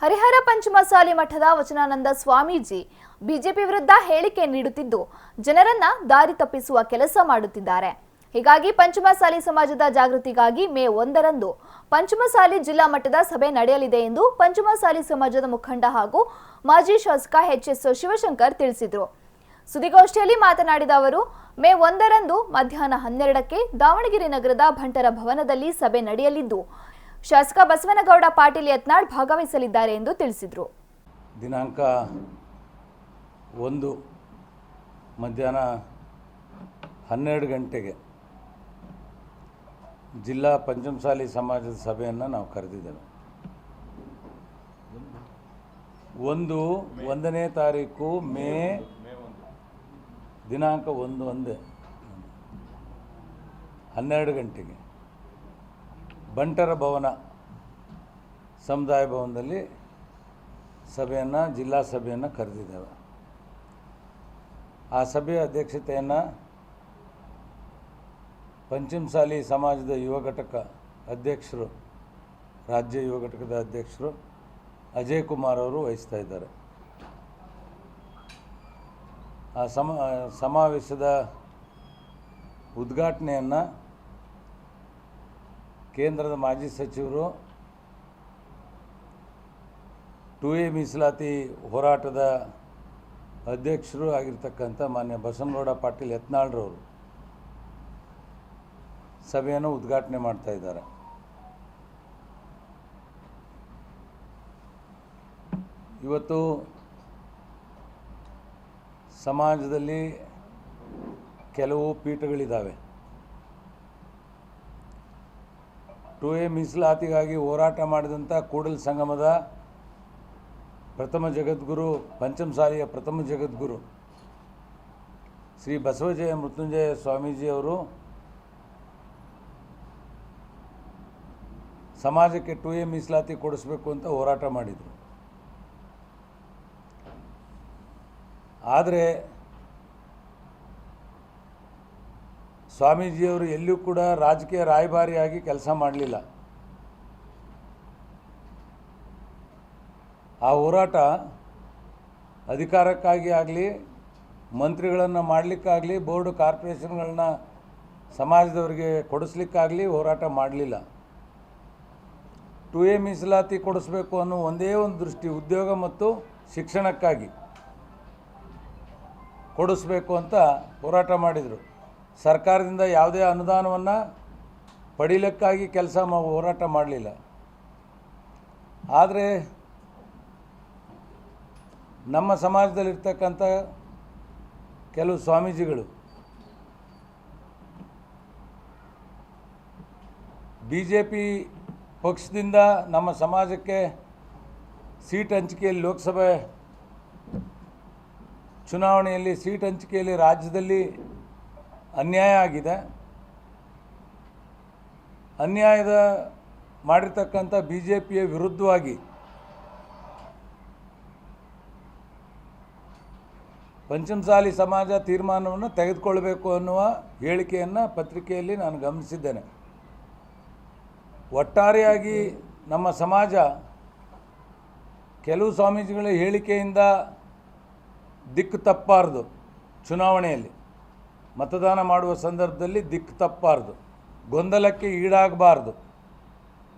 ಹರಿಹರ ಪಂಚಮಸಾಲಿ ಮಠದ ವಚನಾನಂದ ಸ್ವಾಮೀಜಿ ಬಿಜೆಪಿ ವಿರುದ್ಧ ಹೇಳಿಕೆ ನೀಡುತ್ತಿದ್ದು ಜನರನ್ನ ದಾರಿ ತಪ್ಪಿಸುವ ಕೆಲಸ ಮಾಡುತ್ತಿದ್ದಾರೆ. ಹೀಗಾಗಿ ಪಂಚಮಸಾಲಿ ಸಮಾಜದ ಜಾಗೃತಿಗಾಗಿ ಮೇ 1ರಂದು ಪಂಚಮಸಾಲಿ ಜಿಲ್ಲಾ ಮಟ್ಟದ ಸಭೆ ನಡೆಯಲಿದೆ ಎಂದು ಪಂಚಮಸಾಲಿ ಸಮಾಜದ ಮುಖಂಡ ಹಾಗೂ ಮಾಜಿ ಶಾಸಕ ಎಚ್.ಎಸ್. ಶಿವಶಂಕರ್ ತಿಳಿಸಿದರು. ಸುದ್ದಿಗೋಷ್ಠಿಯಲ್ಲಿ ಮಾತನಾಡಿದ ಅವರು, ಮೇ 1ರಂದು ಮಧ್ಯಾಹ್ನ 12ಕ್ಕೆ ದಾವಣಗೆರೆ ನಗರದ ಭಂಟರ ಭವನದಲ್ಲಿ ಸಭೆ ನಡೆಯಲಿದ್ದು ಶಾಸಕ ಬಸವನಗೌಡ ಪಾಟೀಲ್ ಯತ್ನಾಳ್ ಭಾಗವಹಿಸಲಿದ್ದಾರೆ ಎಂದು ತಿಳಿಸಿದರು. ದಿನಾಂಕ 1 ಮಧ್ಯಾಹ್ನ 12 ಗಂಟೆಗೆ ಜಿಲ್ಲಾ ಪಂಚಮಸಾಲಿ ಸಮಾಜದ ಸಭೆಯನ್ನು ನಾವು ಕರೆದಿದ್ದೇವೆ. 1ನೇ ತಾರೀಕು ಮೇ ದಿನಾಂಕ 1 12 ಗಂಟೆಗೆ ಬಂಟರ ಭವನ ಸಮುದಾಯ ಭವನದಲ್ಲಿ ಜಿಲ್ಲಾ ಸಭೆಯನ್ನು ಕರೆದಿದ್ದೇವೆ. ಆ ಸಭೆಯ ಅಧ್ಯಕ್ಷತೆಯನ್ನು ಪಂಚಮಸಾಲಿ ಸಮಾಜದ ಯುವ ಘಟಕ ಅಧ್ಯಕ್ಷರು, ರಾಜ್ಯ ಯುವ ಘಟಕದ ಅಧ್ಯಕ್ಷರು ಅಜಯ್ ಕುಮಾರ್ ಅವರು ವಹಿಸ್ತಾ ಇದ್ದಾರೆ. ಆ ಸಮಾವೇಶದ ಉದ್ಘಾಟನೆಯನ್ನು ಕೇಂದ್ರದ ಮಾಜಿ ಸಚಿವರು 2A ಮೀಸಲಾತಿ ಹೋರಾಟದ ಅಧ್ಯಕ್ಷರು ಆಗಿರ್ತಕ್ಕಂಥ ಮಾನ್ಯ ಬಸವನಗೌಡ ಪಾಟೀಲ್ ಯತ್ನಾಳ್ರವರು ಸಭೆಯನ್ನು ಉದ್ಘಾಟನೆ ಮಾಡ್ತಾ ಇದ್ದಾರೆ. ಇವತ್ತು ಸಮಾಜದಲ್ಲಿ ಕೆಲವು ಪೀಠಗಳಿದ್ದಾವೆ. 2A ಮೀಸಲಾತಿಗಾಗಿ ಹೋರಾಟ ಮಾಡಿದಂಥ ಕೂಡಲ ಸಂಗಮದ ಪ್ರಥಮ ಜಗದ್ಗುರು, ಪಂಚಮಸಾಲಿಯ ಪ್ರಥಮ ಜಗದ್ಗುರು ಶ್ರೀ ಬಸವಜಯ ಮೃತ್ಯುಂಜಯ ಸ್ವಾಮೀಜಿಯವರು ಸಮಾಜಕ್ಕೆ 2A ಮೀಸಲಾತಿ ಕೊಡಿಸಬೇಕು ಅಂತ ಹೋರಾಟ ಮಾಡಿದರು. ಆದರೆ ಸ್ವಾಮೀಜಿಯವರು ಎಲ್ಲಿಯೂ ಕೂಡ ರಾಜಕೀಯ ರಾಯಭಾರಿಯಾಗಿ ಕೆಲಸ ಮಾಡಲಿಲ್ಲ. ಆ ಹೋರಾಟ ಅಧಿಕಾರಕ್ಕಾಗಿ ಆಗಲಿ, ಮಂತ್ರಿಗಳನ್ನು ಮಾಡಲಿಕ್ಕಾಗಲಿ, ಬೋರ್ಡು ಕಾರ್ಪೊರೇಷನ್ಗಳನ್ನ ಸಮಾಜದವರಿಗೆ ಕೊಡಿಸ್ಲಿಕ್ಕಾಗಲಿ ಹೋರಾಟ ಮಾಡಲಿಲ್ಲ. 2A ಮೀಸಲಾತಿ ಕೊಡಿಸ್ಬೇಕು ಅನ್ನೋ ಒಂದೇ ಒಂದು ದೃಷ್ಟಿ, ಉದ್ಯೋಗ ಮತ್ತು ಶಿಕ್ಷಣಕ್ಕಾಗಿ ಕೊಡಿಸ್ಬೇಕು ಅಂತ ಹೋರಾಟ ಮಾಡಿದರು. ಸರ್ಕಾರದಿಂದ ಯಾವುದೇ ಅನುದಾನವನ್ನು ಪಡೀಲಿಕ್ಕಾಗಿ ಹೋರಾಟ ಮಾಡಲಿಲ್ಲ. ಆದರೆ ನಮ್ಮ ಸಮಾಜದಲ್ಲಿರ್ತಕ್ಕಂಥ ಕೆಲವು ಸ್ವಾಮೀಜಿಗಳು BJP ಪಕ್ಷದಿಂದ ನಮ್ಮ ಸಮಾಜಕ್ಕೆ ಸೀಟ್ ಹಂಚಿಕೆಯಲ್ಲಿ, ಲೋಕಸಭೆ ಚುನಾವಣೆಯಲ್ಲಿ ಸೀಟ್ ಹಂಚಿಕೆಯಲ್ಲಿ ರಾಜ್ಯದಲ್ಲಿ ಅನ್ಯಾಯ ಆಗಿದೆ. ಅನ್ಯಾಯದ ಮಾಡಿರ್ತಕ್ಕಂಥ BJPಯ ವಿರುದ್ಧವಾಗಿ ಪಂಚಮಸಾಲಿ ಸಮಾಜ ತೀರ್ಮಾನವನ್ನು ತೆಗೆದುಕೊಳ್ಬೇಕು ಅನ್ನುವ ಹೇಳಿಕೆಯನ್ನು ಪತ್ರಿಕೆಯಲ್ಲಿ ನಾನು ಗಮನಿಸಿದ್ದೇನೆ. ಒಟ್ಟಾರೆಯಾಗಿ ನಮ್ಮ ಸಮಾಜ ಕೆಲವು ಸ್ವಾಮೀಜಿಗಳ ಹೇಳಿಕೆಯಿಂದ ದಿಕ್ಕು ತಪ್ಪಾರದು. ಚುನಾವಣೆಯಲ್ಲಿ ಮತದಾನ ಮಾಡುವ ಸಂದರ್ಭದಲ್ಲಿ ದಿಕ್ಕು ತಪ್ಪಾರದು, ಗೊಂದಲಕ್ಕೆ ಈಡಾಗಬಾರ್ದು.